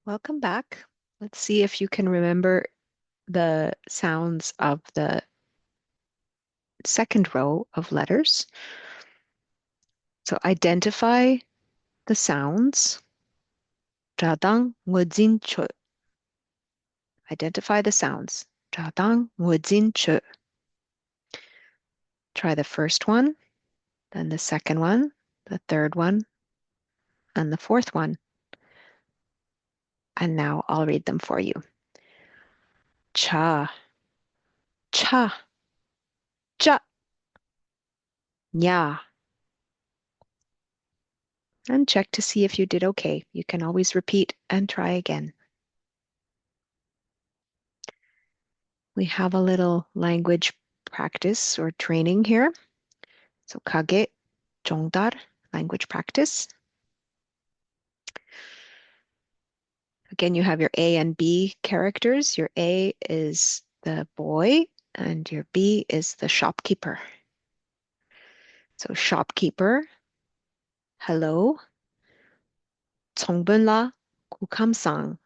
Welcome back. Let's see if you can remember the sounds of the second row of letters. So identify the sounds. 자당, 무진초. Identify the sounds. 자당, 무진초. Try the first one, then the second one, the third one, and the fourth one. And now I'll read them for you. 차, 차, 짜, 냐. And check to see if you did okay. You can always repeat and try again. We have a little language practice or training here. So kage, 정달, language practice. Again, you have your A and B characters. Your A is the boy and your B is the shopkeeper. So shopkeeper, hello. 정분라 국함상.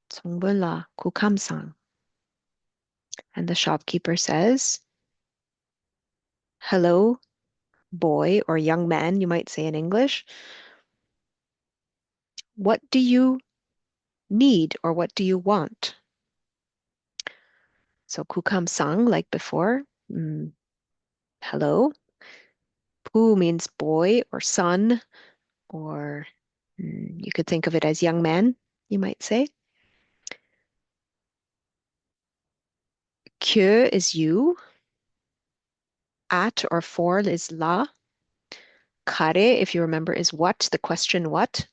정분라 국함상. And the shopkeeper says, hello, boy or young man, you might say in English. What do you need or what do you want? So kukamsang, like before, hello. Pu means boy or son, or you could think of it as young man, you might say. Kyo is you. At or for is la. Kare, if you remember, is what, the question what.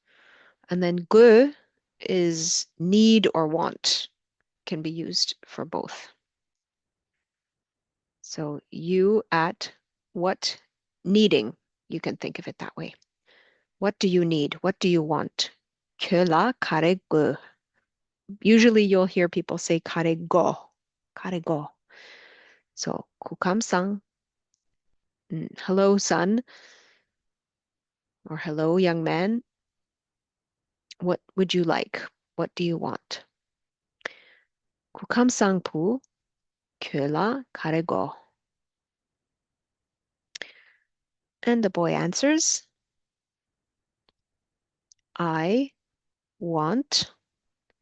And then gu is need or want, can be used for both. So you at what needing, you can think of it that way. What do you need? What do you want? Kyola karegu. Usually you'll hear people say karego. Karego. So kukamsang. Hello, son. Or hello, young man. What would you like? What do you want? kukamsang pu. Kyola karego. And the boy answers, I want,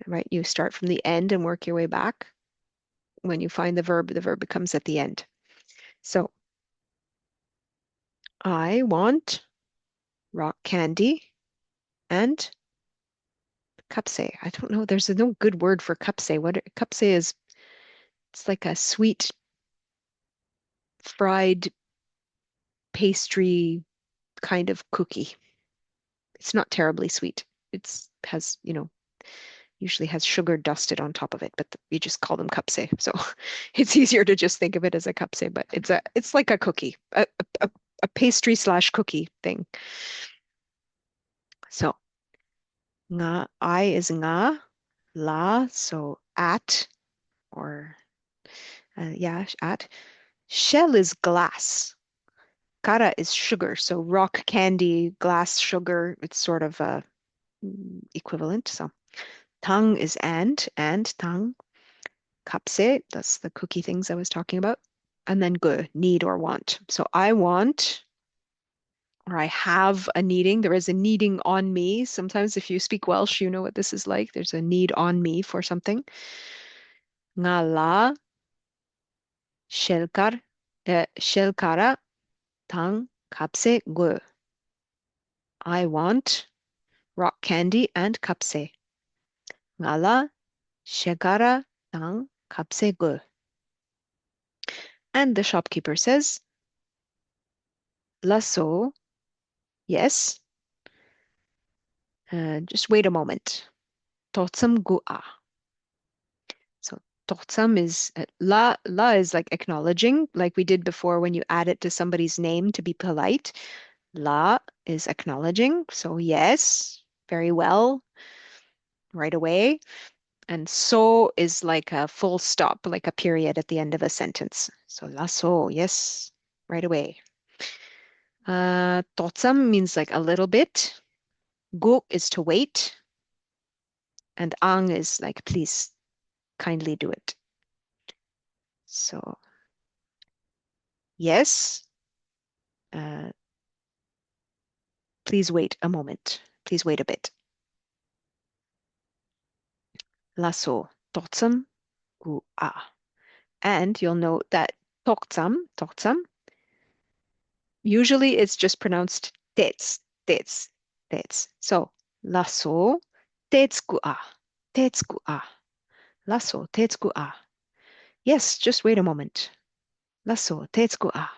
right? You start from the end and work your way back. When you find the verb becomes at the end. So, I want rock candy and kapse. I don't know. There's no good word for kapse. What kapse is? It's like a sweet fried pastry kind of cookie. It's not terribly sweet. It's has, usually has sugar dusted on top of it, but we just call them kapse. So it's easier to just think of it as a kapse, but it's like a cookie, a pastry slash cookie thing. So nga, I is nga, la, so at, or yeah, at. Shell is glass. Kara is sugar. So rock candy, glass sugar, it's sort of equivalent. So tang is and tang. Kapse, that's the cookie things I was talking about. And then gu, need or want. So I want, or I have a needing. There is a needing on me. Sometimes if you speak Welsh, you know what this is like. There's a need on me for something. Nga la shelkar, shelkara tang kapse gu. I want rock candy and kapse. Nga la shekara tang kapse gu. And the shopkeeper says, lasso, yes. Just wait a moment. Totsam gua. So totsam is la is like acknowledging, like we did before when you add it to somebody's name to be polite. La is acknowledging. So yes, very well, right away. And so is like a full stop, like a period at the end of a sentence. So la so, yes, right away. Totsam means like a little bit. Gu is to wait. And ang is like, please kindly do it. So, yes, uh, please wait a moment. Please wait a bit. Lasso, totsam, u a. And you'll note that toksam, usually it's just pronounced tets, tets, tets. So, lasso, tetsku a, tetsku a. Lasso, tetsku a. Yes, just wait a moment. Lasso, tetsku a.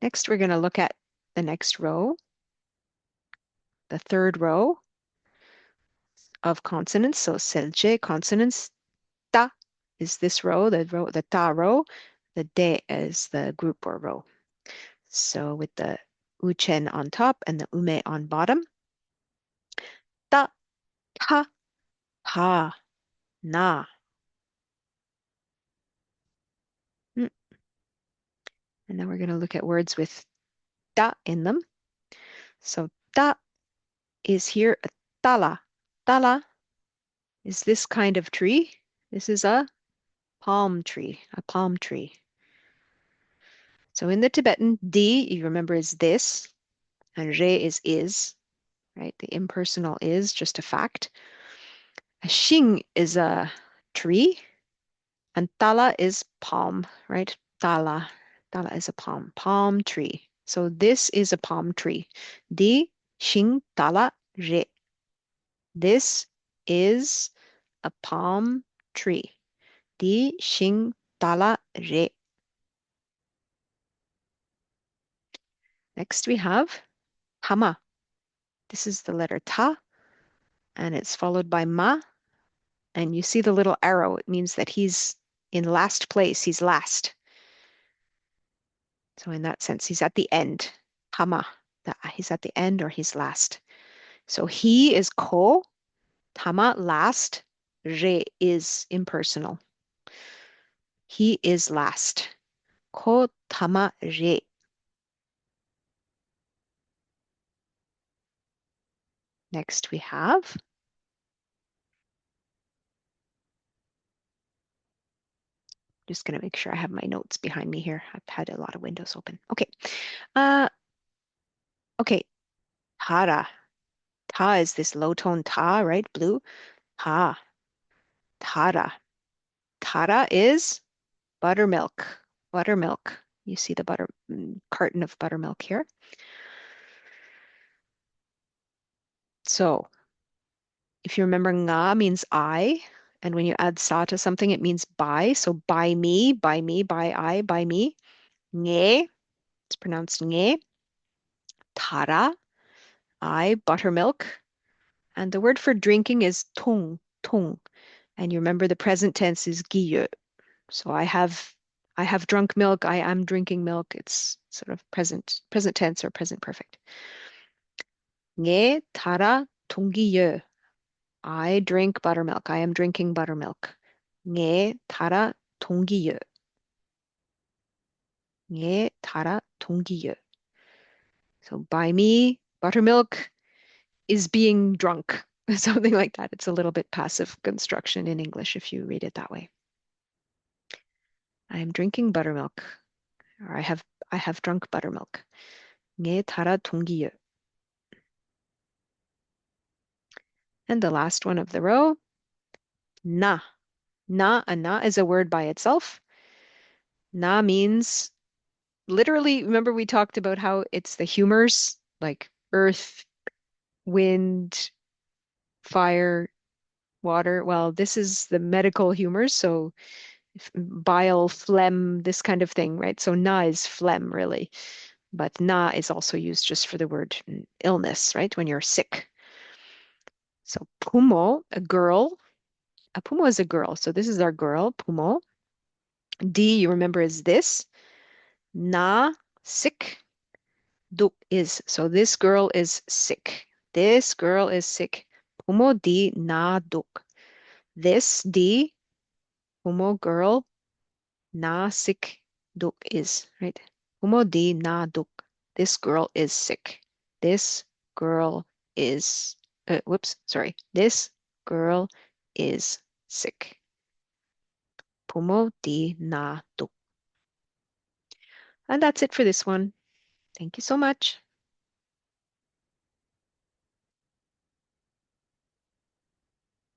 Next, we're going to look at the next row, the third row of consonants. So, selje consonants, ta is this row, the ta row. The de is the group or row. So with the uchen on top and the ume on bottom. Ta, ta, ha, na. Mm. And then we're going to look at words with ta in them. So ta is here a tala. Tala is this kind of tree. This is a palm tree, a palm tree. So in the Tibetan, di, you remember, is this, and re is, right? The impersonal is just a fact. A shing is a tree, and tala is palm, right? Tala. Tala is a palm. Palm tree. So this is a palm tree. Di shing tala re. This is a palm tree. Di shing tala re. Next we have hama. This is the letter ta, and it's followed by ma. And you see the little arrow. It means that he's in last place. He's last. So in that sense, he's at the end. Hama. He's at the end or he's last. So he is ko, tama last, re is impersonal. He is last. Ko tama re. Next we have just going to make sure I have my notes behind me here. I've had a lot of windows open. Okay. Uh, okay. Tara. Ta is this low tone ta, right? Blue. Ta. Tara. Tara is buttermilk. Buttermilk. You see the carton of buttermilk here. So if you remember, nga means I, and when you add sa to something, it means by. So by me, by me, by I, by me. Nge, it's pronounced nge. Tara, I, buttermilk. And the word for drinking is tung, tung. And you remember the present tense is giye. So I have drunk milk, I am drinking milk. It's sort of present tense or present perfect. Nge tara tunggiye. I drink buttermilk. I am drinking buttermilk. nge tara 동기유. nge tara 동기유. So by me, buttermilk is being drunk. Something like that. It's a little bit passive construction in English if you read it that way. I am drinking buttermilk, or I have drunk buttermilk. nge tara 동기유. And the last one of the row, na. Na is a word by itself. Na means literally, remember we talked about how it's the humors, like earth, wind, fire, water. Well, this is the medical humors, so bile, phlegm, this kind of thing, right? So na is phlegm, really. But na is also used just for the word illness, right? When you're sick. So pumo, a girl. A pumo is a girl. So this is our girl, pumo. D, you remember, is this. Na, sick. Duk is. So this girl is sick. This girl is sick. Pumo di na duk. This di, pumo girl, na sick duk is, right? Pumo di na duk. This girl is sick. This girl is, whoops, sorry. This girl is sick. 부모 di na do. And that's it for this one. Thank you so much.